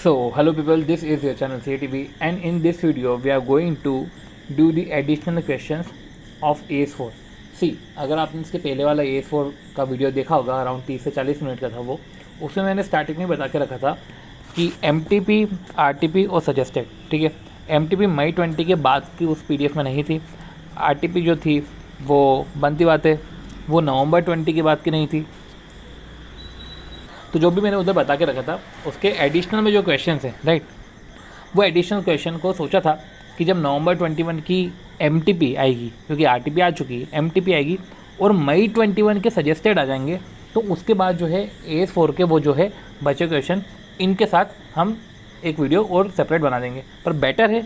Hello people, this is your channel CATV, and in this video we are going to do the additional questions of AS4. सी अगर आपने इसके पहले वाला AS4 का video देखा होगा, अराउंड 30 से 40 मिनट का था वो, उसमें मैंने स्टार्टिंग में बता के रखा था कि MTP, RTP और सजेस्टेड, ठीक है। MTP मई 20 के बाद की उस PDF में नहीं थी। RTP जो थी वो बनती बातें वो नवंबर 20 के बाद की नहीं थी। तो जो भी मैंने उधर बता के रखा था उसके एडिशनल में जो क्वेश्चन हैं, राइट, वो एडिशनल क्वेश्चन को सोचा था कि जब नवंबर 21 की MTP आएगी, क्योंकि RTP आ चुकी है, MTP आएगी और मई 21 के सजेस्टेड आ जाएंगे, तो उसके बाद जो है AS4 के वो जो है बचे क्वेश्चन, इनके साथ हम एक वीडियो और सेपरेट बना देंगे। पर बेटर है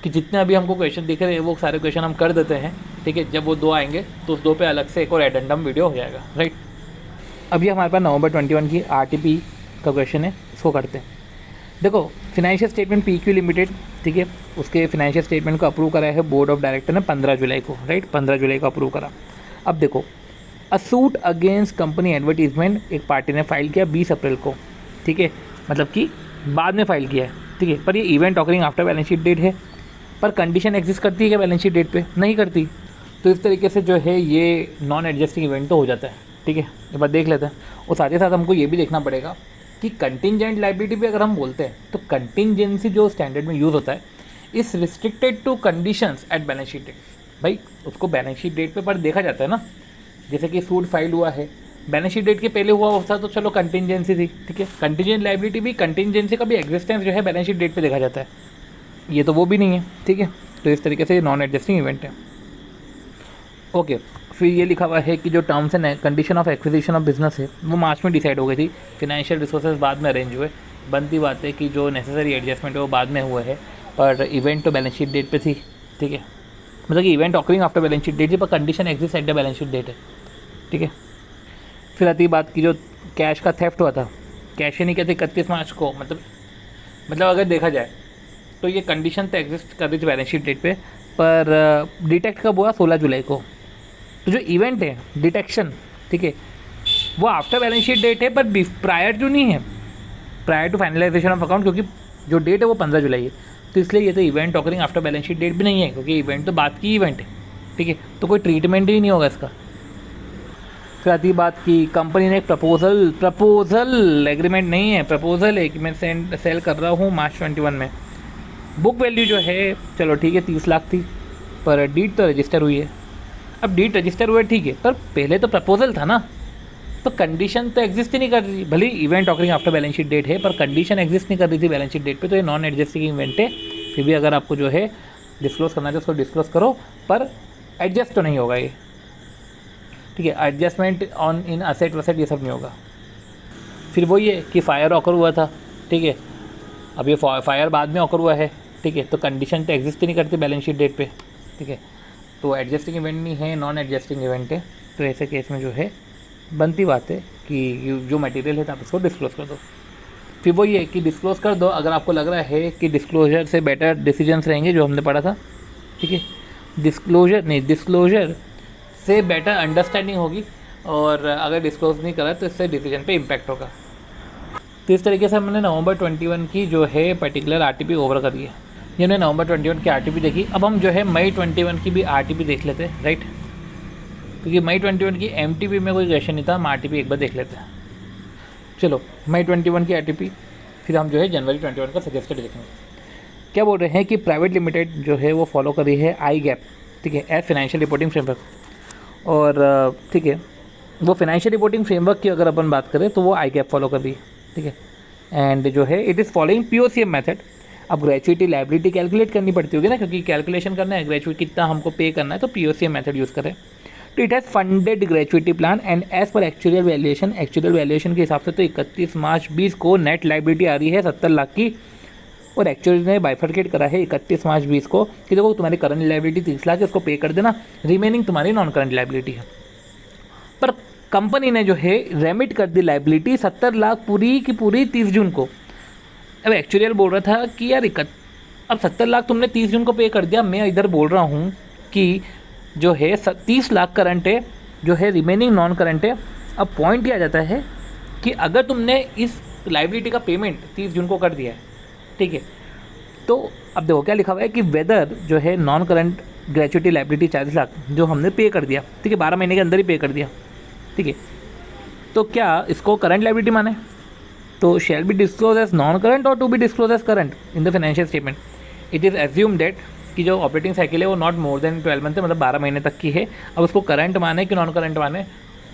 कि जितने अभी हमको क्वेश्चन दिख रहे हैं वो सारे क्वेश्चन हम कर देते हैं, ठीक है। जब वो दो आएंगे तो उस दो पे अलग से एक और एडेंडम वीडियो हो जाएगा, राइट। अभी हमारे पास नवंबर 21 की RTP का क्वेश्चन है, इसको करते हैं। देखो, फाइनेंशियल स्टेटमेंट PQ लिमिटेड, ठीक है, उसके फाइनेंशियल स्टेटमेंट को अप्रूव करा है बोर्ड ऑफ डायरेक्टर ने 15 जुलाई को, राइट, 15 जुलाई को अप्रूव करा। अब देखो, अ सूट अगेंस्ट कंपनी एडवर्टीजमेंट एक पार्टी ने फाइल किया 20 अप्रैल को, ठीक है, मतलब कि बाद में फाइल किया है, ठीक है। पर ये event occurring after balance sheet date है, पर कंडीशन एग्जिस्ट करती है क्या बैलेंस शीट डेट पे? नहीं करती। तो इस तरीके से जो है ये नॉन एडजस्टिंग इवेंट तो हो जाता है, ठीक है। एक बार देख लेते हैं। और साथ ही साथ हमको ये भी देखना पड़ेगा कि कंटिंजेंट लायबिलिटी भी अगर हम बोलते हैं तो कंटिंजेंसी जो स्टैंडर्ड में यूज़ होता है is restricted to conditions at balance sheet date. भाई उसको बैलेंस शीट डेट पे पर देखा जाता है ना, जैसे कि सूट फाइल हुआ है बैलेंस शीट डेट के पहले हुआ होता तो चलो कंटिंजेंसी थी, ठीक है। कंटिंजेंट लायबिलिटी भी, कंटिंजेंसी का भी एग्जिस्टेंस जो है बैलेंस शीट डेट पे देखा जाता है, ये तो वो भी नहीं है, ठीक है। तो इस तरीके से ये नॉन एडजस्टिंग इवेंट है, ओके। फिर ये लिखा हुआ है कि जो terms and condition of acquisition of business है वो मार्च में डिसाइड हो गई थी, फाइनेंशियल रिसोर्सेज बाद में अरेंज हुए। बनती बात है कि जो नेसेसरी एडजस्टमेंट है वो बाद में हुए है, पर इवेंट तो बैलेंस शीट डेट पे थी, ठीक है। मतलब कि event occurring after balance sheet date थी, पर condition exist at the balance sheet date है, ठीक है। फिर आती बात की जो कैश का थेफ्ट हुआ था, कैश ही नहीं कहते 31 मार्च को, मतलब अगर देखा जाए तो ये कंडीशन तो एग्जिस्ट कर रही थी बैलेंस शीट डेट पे, पर डिटेक्ट कब हुआ? 16 जुलाई को। तो जो इवेंट है डिटेक्शन, ठीक है, वो आफ्टर बैलेंस शीट डेट है, पर प्रायर जो नहीं है, prior to finalization of account, क्योंकि जो डेट है वो 15 जुलाई है, तो इसलिए ये तो event occurring after balance sheet date भी नहीं है, क्योंकि इवेंट तो बात की इवेंट है, ठीक है। तो कोई ट्रीटमेंट ही नहीं होगा इसका। फिर आती बात की कंपनी ने एक प्रपोजल एग्रीमेंट नहीं है, प्रपोजल है कि मैं सेल कर रहा हूँ मार्च 21 में। बुक वैल्यू जो है चलो ठीक है 30 लाख थी, पर डीड तो रजिस्टर हुई है। अब डीड रजिस्टर हुआ ठीक है, पर पहले तो प्रपोजल था ना, तो कंडीशन तो एग्जिस्ट ही नहीं कर रही। भले event occurring after balance sheet date है, पर कंडीशन एग्जिस्ट नहीं कर रही थी बैलेंस शीट डेट पे, तो ये नॉन एडजस्टिंग इवेंट है। फिर भी अगर आपको जो है डिस्क्लोज करना है तो उसको डिस्क्लोज करो, पर एडजस्ट तो नहीं होगा ये, ठीक है। एडजस्टमेंट ऑन इन असेट वसेट ये सब नहीं होगा। फिर वही है कि फायर ऑकर हुआ था, ठीक है, अब ये फायर बाद में ऑकर हुआ है, ठीक है, तो कंडीशन तो एग्जिस्ट ही नहीं करती बैलेंस शीट डेट पे, ठीक है। तो एडजस्टिंग इवेंट नहीं है, नॉन एडजस्टिंग इवेंट है। तो ऐसे केस में जो है बनती बात है कि जो मटेरियल है आप उसको डिस्क्लोज़ कर दो। फिर वो ये कि डिस्क्लोज़ कर दो अगर आपको लग रहा है कि डिस्क्लोजर से बेटर डिसीजंस रहेंगे, जो हमने पढ़ा था, ठीक है। डिस्क्लोजर से बेटर अंडरस्टैंडिंग होगी, और अगर डिस्क्लोज नहीं करा तो इससे डिसीजन पे इम्पैक्ट होगा। तो इस तरीके से हमने नवंबर 21 की जो है पर्टिकुलर RTP ओवर कर दी है। ये हमने नवंबर 21 की RTP देखी। अब हम जो है मई 21 की भी RTP देख लेते हैं, राइट, क्योंकि मई 21 की MTP में कोई क्वेश्चन नहीं था, हम RTP एक बार देख लेते हैं। चलो मई 21 की RTP, फिर हम जो है जनवरी 21 का सजेस्टेड देखेंगे। क्या बोल रहे हैं कि प्राइवेट लिमिटेड जो है वो फॉलो कर रही है IGAP, ठीक है, एज फाइनेंशियल रिपोर्टिंग फ्रेमवर्क। और ठीक है, वो फाइनेंशियल रिपोर्टिंग फ्रेमवर्क की अगर अपन बात करें तो वो IGAP फॉलो कर रही है, ठीक है। एंड जो है it is following POCM method. अब ग्रेचुइटी लायबिलिटी कैलकुलेट करनी पड़ती होगी ना, क्योंकि कैलकुलेशन करना है ग्रेचुइटी कितना हमको पे करना है, तो POCM मेथड यूज़ करें। तो it has funded gratuity plan and as per actual valuation के हिसाब से तो 31 मार्च 20 को नेट लायबिलिटी आ रही है 70 लाख की, और एक्चुअली ने बाइफर्केट करा है 31 मार्च 20 को कि देखो तुम्हारी करंट लायबिलिटी 30 लाख है, उसको पे कर देना, रिमेनिंग तुम्हारी नॉन करंट लायबिलिटी है। पर कंपनी ने जो है रेमिट कर दी लायबिलिटी 70 लाख पूरी की पूरी 30 जून को। अब एक्चुअल बोल रहा था कि यार अब 70 लाख तुमने 30 जून को पे कर दिया, मैं इधर बोल रहा हूँ कि जो है 30 लाख करंट है, जो है रिमेनिंग नॉन करंट है। अब पॉइंट ये आ जाता है कि अगर तुमने इस लाइबिलिटी का पेमेंट 30 जून को कर दिया है, ठीक है, तो अब देखो क्या लिखा हुआ है कि वेदर जो है non current gratuity liability 40 lakh जो हमने पे कर दिया, ठीक है, 12 महीने के अंदर ही पे कर दिया, ठीक है, तो क्या इसको करंट लाइबिलिटी माने? तो shall be disclose as non current और to be disclose as current in the financial statement. It is assume that कि जो ऑपरेटिंग साइकिल है वो नॉट मोर देन 12 मंथ है, मतलब 12 महीने तक की है। अब उसको करंट माने कि नॉन करंट माने,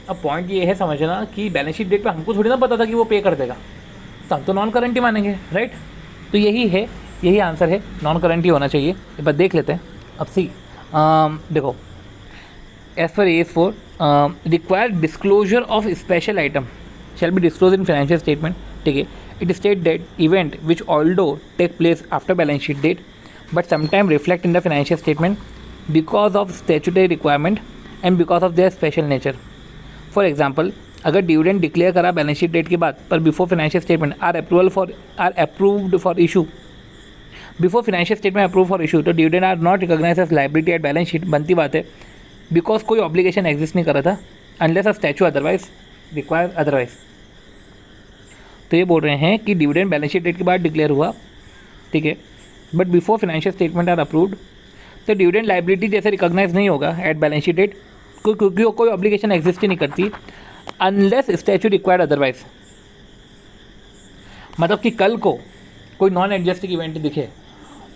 अब पॉइंट ये है समझना कि बैलेंस शीट डेट पे हमको थोड़ी ना पता था कि वो पे कर देगा, तो हम तो नॉन करंट ही मानेंगे, राइट। तो यही है, यही आंसर है, नॉन करंट ही होना चाहिए। एक बार देख लेते हैं। अब सी देखो, as per AS4 required disclosure of special item shall be disclose in financial statement, ठीक है। It state that event which although take place after balance sheet date but sometime reflect in the financial statement because of statutory requirement and because of their special nature. For example, अगर dividend declare करा balance sheet date के बाद पर before financial statement are approved for issue, before financial statement approve for issue, तो dividend are not recognize as liability at balance sheet. बनती बात है, because कोई ऑब्लिगेशन एग्जिस्ट नहीं करा था unless a statue otherwise require otherwise. तो ये बोल रहे हैं कि डिविडेंड बैलेंस शीट डेट के बाद डिक्लेयर हुआ, ठीक है, but before financial statement are approved, तो डिविडेंड लाइबिलिटी जैसे रिकॉग्नाइज नहीं होगा एट बैलेंस शीट डेट, क्योंकि कोई ऑब्लिगेशन एग्जिस्ट ही नहीं करती अनलेस स्टैच्यू रिक्वायर्ड अदरवाइज। मतलब कि कल को कोई नॉन एडजस्टिंग इवेंट दिखे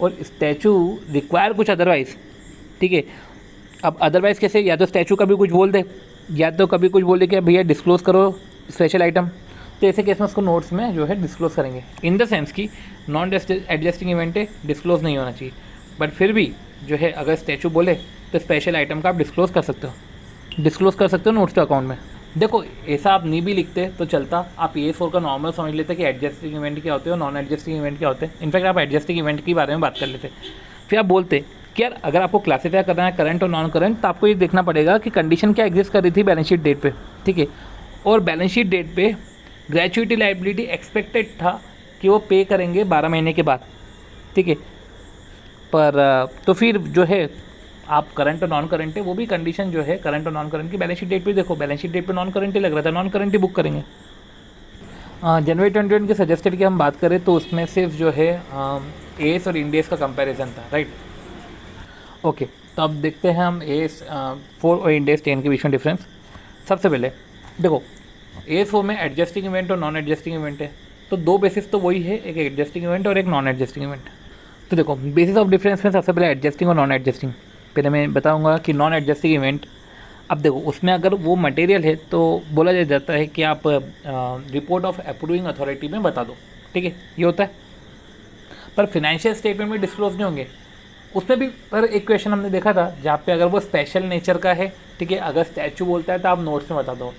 और स्टैच्यू रिक्वायर कुछ अदरवाइज, ठीक है। अब अदरवाइज कैसे, या तो स्टैच्यू कभी कुछ बोल दे या तो कभी कुछ बोल दे कि भैया डिस्क्लोज करो स्पेशल आइटम, तो ऐसे केस में उसको नोट्स में जो है डिस्क्लोज करेंगे, इन द सेंस कि नॉन एडजस्टिंग इवेंट है, डिस्क्लोज नहीं होना चाहिए, बट फिर भी जो है अगर स्टैच्यू बोले तो स्पेशल आइटम का आप डिस्क्लोज कर सकते हो नोट्स के अकाउंट में। देखो ऐसा आप नहीं भी लिखते तो चलता, आप AS4 का नॉर्मल समझ लेते कि एडजस्टिंग इवेंट क्या होते हैं और नॉन एडजस्टिंग इवेंट क्या होते हैं। इनफैक्ट आप एडजस्टिंग इवेंट के बारे में बात कर लेते, फिर आप बोलते कि यार अगर आपको क्लासीफाई करना है करंट और नॉन करंट, तो आपको ये देखना पड़ेगा कि कंडीशन क्या एग्जिस्ट कर रही थी बैलेंस शीट डेट पे, ठीक है, और बैलेंस शीट डेट पे ग्रेचुइटी लाइबिलिटी एक्सपेक्टेड था कि वो पे करेंगे 12 महीने के बाद, ठीक है, पर तो फिर जो है आप करंट और नॉन करंट है वो भी कंडीशन जो है करंट और नॉन करंट की बैलेंस शीट डेट पे देखो, बैलेंस शीट डेट पे नॉन करंट ही लग रहा था, नॉन करंट ही बुक करेंगे। जनवरी 2021 के सजेस्टेड की हम बात करें तो उसमें सिर्फ जो है AS और इंड AS का कंपैरिजन था, राइट। ओके, तो अब देखते हैं हम AS4 और इंड AS 10 के बीच में डिफरेंस। सबसे पहले देखो, AS4 में एडजस्टिंग इवेंट और नॉन एडजस्टिंग इवेंट है, तो दो बेसिस तो वही है, एक एडजस्टिंग इवेंट और एक नॉन एडजस्टिंग इवेंट। तो देखो बेसिस ऑफ डिफरेंस में सबसे पहले एडजस्टिंग और नॉन एडजस्टिंग। पहले मैं बताऊंगा कि नॉन एडजस्टिंग इवेंट, अब देखो उसमें अगर वो मटेरियल है तो बोला जाता है कि आप रिपोर्ट ऑफ अप्रूविंग अथॉरिटी में बता दो, ठीक है, ये होता है, पर फिनेंशियल स्टेटमेंट में डिस्क्लोज नहीं होंगे। उसमें भी पर एक क्वेश्चन हमने देखा था जहाँ पे अगर वो स्पेशल नेचर का है, ठीक है, अगर स्टैच्यू बोलता है तो आप नोट्स में बता दो,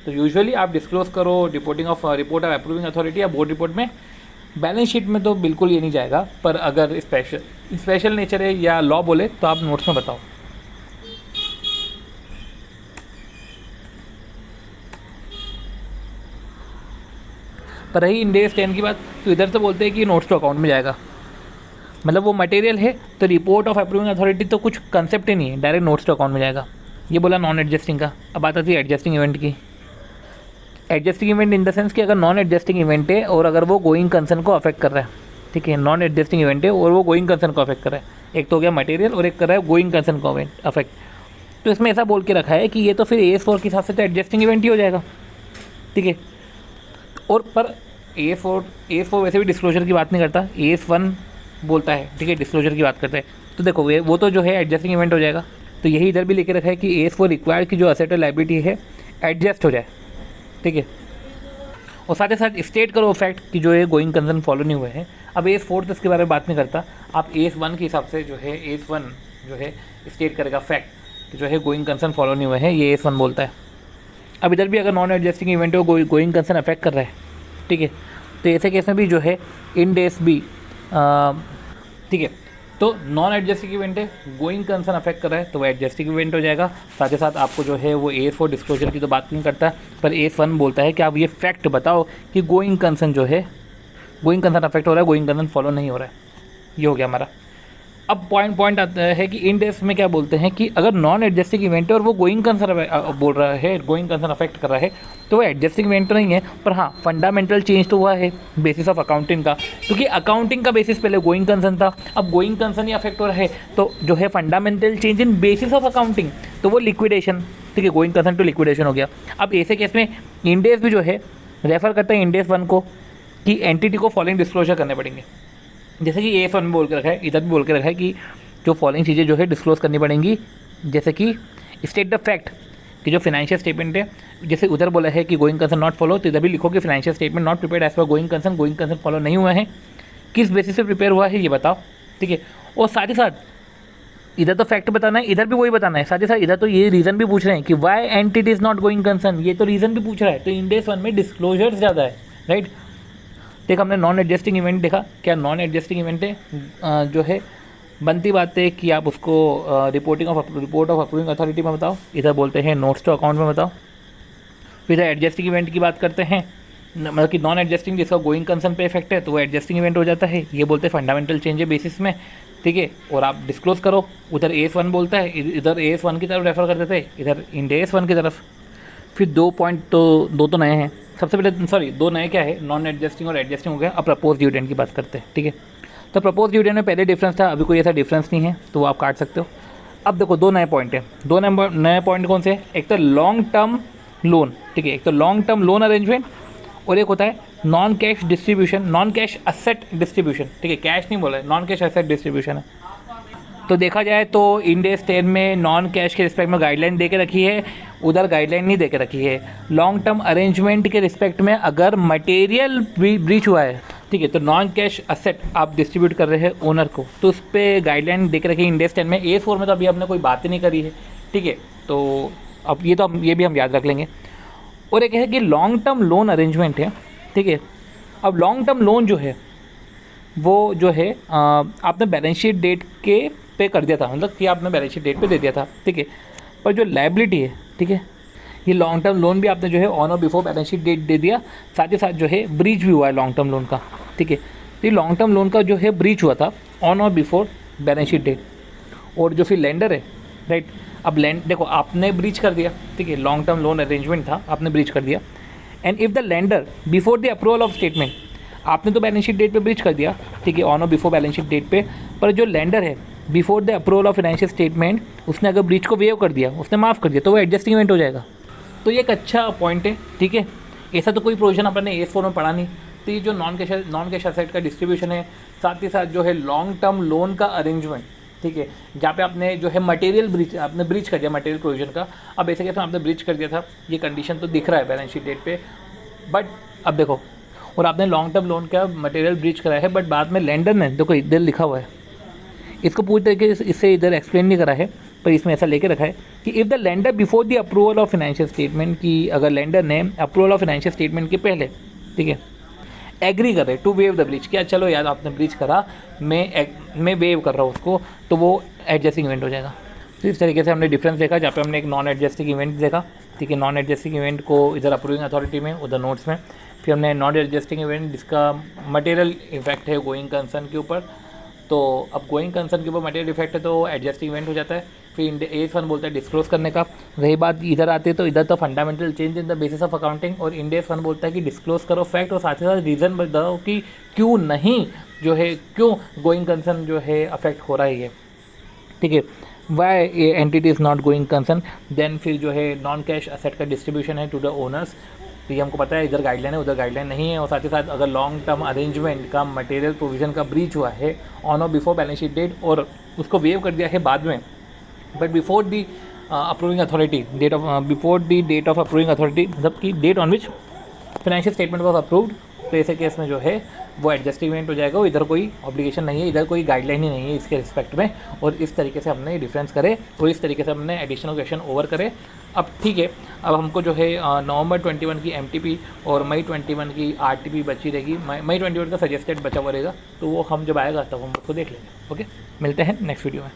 तो यूजुअली आप डिस्क्लोज करो रिपोर्ट ऑफ अप्रूविंग अथॉरिटी या बोर्ड रिपोर्ट में। बैलेंस शीट में तो बिल्कुल ये नहीं जाएगा, पर अगर स्पेशल नेचर है या लॉ बोले तो आप नोट्स में बताओ। पर रही इंड AS 10 की बात, तो इधर से बोलते हैं कि नोट्स टू अकाउंट में जाएगा, मतलब वो मटेरियल है तो रिपोर्ट ऑफ अप्रूविंग अथॉरिटी तो कुछ कंसेप्ट ही नहीं है, डायरेक्ट नोट्स टू अकाउंट में जाएगा। ये बोला नॉन एडजस्टिंग का। अब बात आती है एडजस्टिंग इवेंट की। Adjusting event in the sense कि अगर नॉन एडजस्टिंग इवेंट है और अगर वो गोइंग कंसर्न को अफेक्ट कर रहा है, ठीक है, नॉन एडजस्टिंग इवेंट है और वो गोइंग कंसर्न को अफेक्ट कर रहा है, एक तो हो गया मटेरियल और एक कर रहा है गोइंग कंसर्न को अफेक्ट, तो इसमें ऐसा बोल के रखा है कि ये तो फिर AS4 के हिसाब से तो एडजस्टिंग इवेंट ही हो जाएगा, ठीक है। और पर AS4 वैसे भी डिस्क्लोजर की बात नहीं करता, AS1 बोलता है, ठीक है, डिस्क्लोजर की बात करता है। तो देखो वो तो जो है एडजस्टिंग इवेंट हो जाएगा, तो यही इधर भी लिखे रखा है कि AS4 रिक्वायर्ड की जो असेट लाइबिलिटी है एडजस्ट हो जाए, ठीक है, और साथ ही साथ स्टेट करो फैक्ट कि जो है गोइंग कंसर्न फॉलो नहीं हुए हैं। अब AS4 तो इसके बारे में बात नहीं करता, आप AS1 के हिसाब से जो है AS1 जो है स्टेट करेगा फैक्ट कि जो है गोइंग कंसर्न फॉलो नहीं हुए हैं, ये AS1 बोलता है। अब इधर भी अगर नॉन एडजस्टिंग इवेंट हो गोइंग कंसर्न अफेक्ट कर रहा है, ठीक है, तो ऐसे केस में भी जो है इंड AS भी, ठीक है, तो नॉन एडजस्टिंग इवेंट है, गोइंग कंसर्न अफेक्ट कर रहा है तो वो एडजस्टिंग इवेंट हो जाएगा। साथ ही साथ आपको जो है वो AS4 डिस्क्लोजर की तो बात नहीं करता, पर AS1 बोलता है कि आप ये फैक्ट बताओ कि गोइंग कंसर्न जो है गोइंग कंसर्न अफेक्ट हो रहा है, गोइंग कंसर्न फॉलो नहीं हो रहा है। ये हो गया हमारा। अब पॉइंट आता है कि इंड एस में क्या बोलते हैं कि अगर नॉन एडजस्टिंग इवेंट है और वो गोइंग कंसर्न बोल रहा है, गोइंग कंसर्न अफेक्ट कर रहा है, तो वो एडजस्टिंग इवेंट तो नहीं है, पर हाँ फंडामेंटल चेंज तो हुआ है बेसिस ऑफ अकाउंटिंग का, क्योंकि अकाउंटिंग का बेसिस पहले गोइंग कंसर्न था, अब गोइंग कंसर्न ही अफेक्ट हो रहा है, तो जो है fundamental change in basis of accounting, तो वो लिक्विडेशन, ठीक है, गोइंग कंसर्न टू लिक्विडेशन हो गया। अब ऐसे केस में इंड एस भी जो है रेफर करते हैं इंड एस 1 को कि एंटिटी को फॉलोइंग डिस्क्लोजर करने पड़ेंगे, जैसे कि AS 1 में बोल के रखा है, इधर भी बोल के रखा है कि जो फॉलोइंग चीज़ें जो है डिस्क्लोज करनी पड़ेंगी, जैसे कि स्टेट द फैक्ट कि जो फाइनेंशियल स्टेटमेंट है, जैसे उधर बोला है कि गोइंग कंसर्न नॉट फॉलो, तो इधर भी लिखो कि financial statement not prepared as per going concern follow नहीं हुआ है, किस बेसिस पे प्रिपेयर हुआ है ये बताओ, ठीक है। और साथ ही साथ इधर तो फैक्ट बताना है, इधर भी वही बताना है, साथ ही साथ इधर तो ये रीज़न भी पूछ रहे हैं कि why entity is not going concern, ये तो रीज़न भी पूछ रहा है, तो इंड एस 1 में डिस्क्लोजर्स ज़्यादा है, राइट। देखा हमने नॉन एडजस्टिंग इवेंट देखा, क्या नॉन एडजस्टिंग इवेंट है जो है बनती बात है कि आप उसको रिपोर्ट ऑफ अप्रूविंग अथॉरिटी में बताओ, इधर बोलते हैं नोट्स टू अकाउंट में बताओ। फिर इधर एडजस्टिंग इवेंट की बात करते हैं, मतलब कि नॉन एडजस्टिंग जिसका गोइंग कंसर्न पे इफेक्ट है तो वो एडजस्टिंग इवेंट हो जाता है, ये बोलते हैं फंडामेंटल चेंज है बेसिस में, ठीक है, और आप डिस्क्लोज करो। उधर AS 1 बोलता है, इधर AS 1 की तरफ रेफर करते थे, इधर इंड AS 1 की तरफ। फिर दो पॉइंट तो नए हैं, सबसे पहले सॉरी दो नए क्या है, नॉन एडजस्टिंग और एडजस्टिंग हो गया। अब प्रपोज डिविडेंड की बात करते हैं, ठीक है। तो प्रपोज डिविडेंड में पहले डिफरेंस था, अभी कोई ऐसा डिफरेंस नहीं है, तो वो आप काट सकते हो। अब देखो दो नए पॉइंट है, दो नए पॉइंट कौन से हैं, एक तो लॉन्ग टर्म लोन, ठीक है, एक तो लॉन्ग टर्म लोन अरेंजमेंट, और एक होता है non cash distribution, non cash asset distribution, ठीक है, कैश नहीं बोला है, नॉन कैश असेट डिस्ट्रीब्यूशन है। तो देखा जाए तो इंड एस 10 में नॉन कैश के रिस्पेक्ट में गाइडलाइन दे के रखी है, उधर गाइडलाइन नहीं दे के रखी है। लॉन्ग टर्म अरेंजमेंट के रिस्पेक्ट में अगर मटेरियल ब्रीच हुआ है, ठीक है, तो नॉन कैश असेट आप डिस्ट्रीब्यूट कर रहे हैं ओनर को, तो उस पर गाइडलाइन दे के रखी है इंड एस 10 में। AS 4 में तो अभी हमने कोई बात ही नहीं करी है, ठीक है, तो अब ये भी हम याद रख लेंगे। और एक है कि लॉन्ग टर्म लोन अरेंजमेंट है, ठीक है। अब लॉन्ग टर्म लोन जो है वो जो है आपने बैलेंस शीट डेट के पे कर दिया था, मतलब कि आपने बैलेंस शीट डेट पे दे दिया था, ठीक है, पर जो लायबिलिटी है, ठीक है, ये लॉन्ग टर्म लोन भी आपने जो है ऑन और बिफोर बैलेंस शीट डेट दे दिया, साथ ही साथ जो है ब्रीच भी हुआ है लॉन्ग टर्म लोन का, ठीक है। तो ये लॉन्ग टर्म लोन का जो है ब्रीच हुआ था ऑन और बिफोर बैलेंस शीट डेट, और जो फिर लेंडर है, राइट, अब देखो आपने ब्रीच कर दिया, ठीक है, लॉन्ग टर्म लोन अरेंजमेंट था, आपने ब्रीच कर दिया, and if the lender before the approval of statement, आपने तो बैलेंस शीट डेट पे ब्रीच कर दिया, ठीक है, ऑन और बिफोर बैलेंस शीट डेट पे, पर जो लेंडर है before the approval of financial statement उसने अगर ब्रीच को वेव कर दिया, उसने माफ़ कर दिया, तो वो एडजस्टिंग इवेंट हो जाएगा। तो ये एक अच्छा पॉइंट है, ठीक है। ऐसा तो कोई प्रोविजन अपन ने AS 4 में पढ़ा नहीं, तो ये जो नॉन कैश असेट का डिस्ट्रीब्यूशन है, साथ ही साथ जो है लॉन्ग टर्म लोन का अरेंजमेंट, ठीक है, जहाँ पे आपने जो है मटेरियल ब्रीच, आपने ब्रीच कर दिया मटेरियल प्रोविजन का। अब ऐसे कैसे आपने ब्रीच कर दिया था, ये कंडीशन तो दिख रहा है बैलेंस शीट डेट पे, बट अब देखो, और आपने लॉन्ग टर्म लोन का मटेरियल ब्रीच कराया है, बट बाद में लेंडर ने, देखो इधर लिखा हुआ है, इसको पूरी तरीके से इससे इधर एक्सप्लेन नहीं करा है, पर इसमें ऐसा लेके रखा है कि if the lender before the approval of financial statement, की अगर लेंडर ने अप्रूवल ऑफ फाइनेंशियल स्टेटमेंट के पहले, ठीक है, एग्री कर रहे टू वेव द ब्रीच, क्या चलो यार आपने ब्रीच करा, मैं वेव कर रहा हूँ उसको, तो वो एडजस्टिंग इवेंट हो जाएगा। तो इस तरीके से हमने डिफरेंस देखा, जहाँ पे हमने एक नॉन एडजस्टिंग इवेंट देखा, ठीक है, नॉन एडजस्टिंग इवेंट को इधर अप्रूविंग अथॉरिटी में, उधर नोट्स में। फिर हमने नॉन एडजस्टिंग इवेंट जिसका मटेरियल इफेक्ट है गोइंग कंसर्न के ऊपर, तो अब गोइंग कंसर्न के ऊपर मटेरियल इफेक्ट है तो एडजस्टिंग इवेंट हो जाता है। फिर AS 1 बोलता है डिस्क्लोज करने का। रही बात इधर आती है तो इधर तो fundamental change in the basis of accounting, और इंड AS 1 बोलता है कि डिस्क्लोज करो फैक्ट, और साथ ही साथ रीज़न बताओ कि क्यों नहीं जो है, क्यों गोइंग कंसर्न जो है अफेक्ट हो रहा है ये, ठीक है, why entity is not going concern. Then फिर जो है नॉन कैश असेट का डिस्ट्रीब्यूशन है टू द ओनर्स, तो ये हमको पता है इधर गाइडलाइन है, उधर गाइडलाइन नहीं है। और साथ ही साथ अगर लॉन्ग टर्म अरेंजमेंट का मटेरियल प्रोविजन का ब्रीच हुआ है ऑन और बिफोर बैलेंस शीट डेट, और उसको वेव कर दिया है बाद में, but before the approving authority date of, before the date of approving authority, मतलब कि date on which financial statement was approved, तो ऐसे केस में जो है वो एडजस्टिंग इवेंट हो जाएगा। और इधर कोई ऑब्लिगेशन नहीं है, इधर कोई गाइडलाइन ही नहीं है इसके रिस्पेक्ट में। और इस तरीके से हमने डिफरेंस करे और इस तरीके से हमने एडिशनल क्वेश्चन ओवर करे। अब ठीक है, अब हमको जो है नवंबर 21 की MTP और मई 21 की RTP बची रहेगी। मई 21 का सजेस्टेड बचा हुआ रहेगा, तो वो हम जब आएगा तब हम उसको देख लेंगे। ओके, मिलते हैं नेक्स्ट वीडियो में।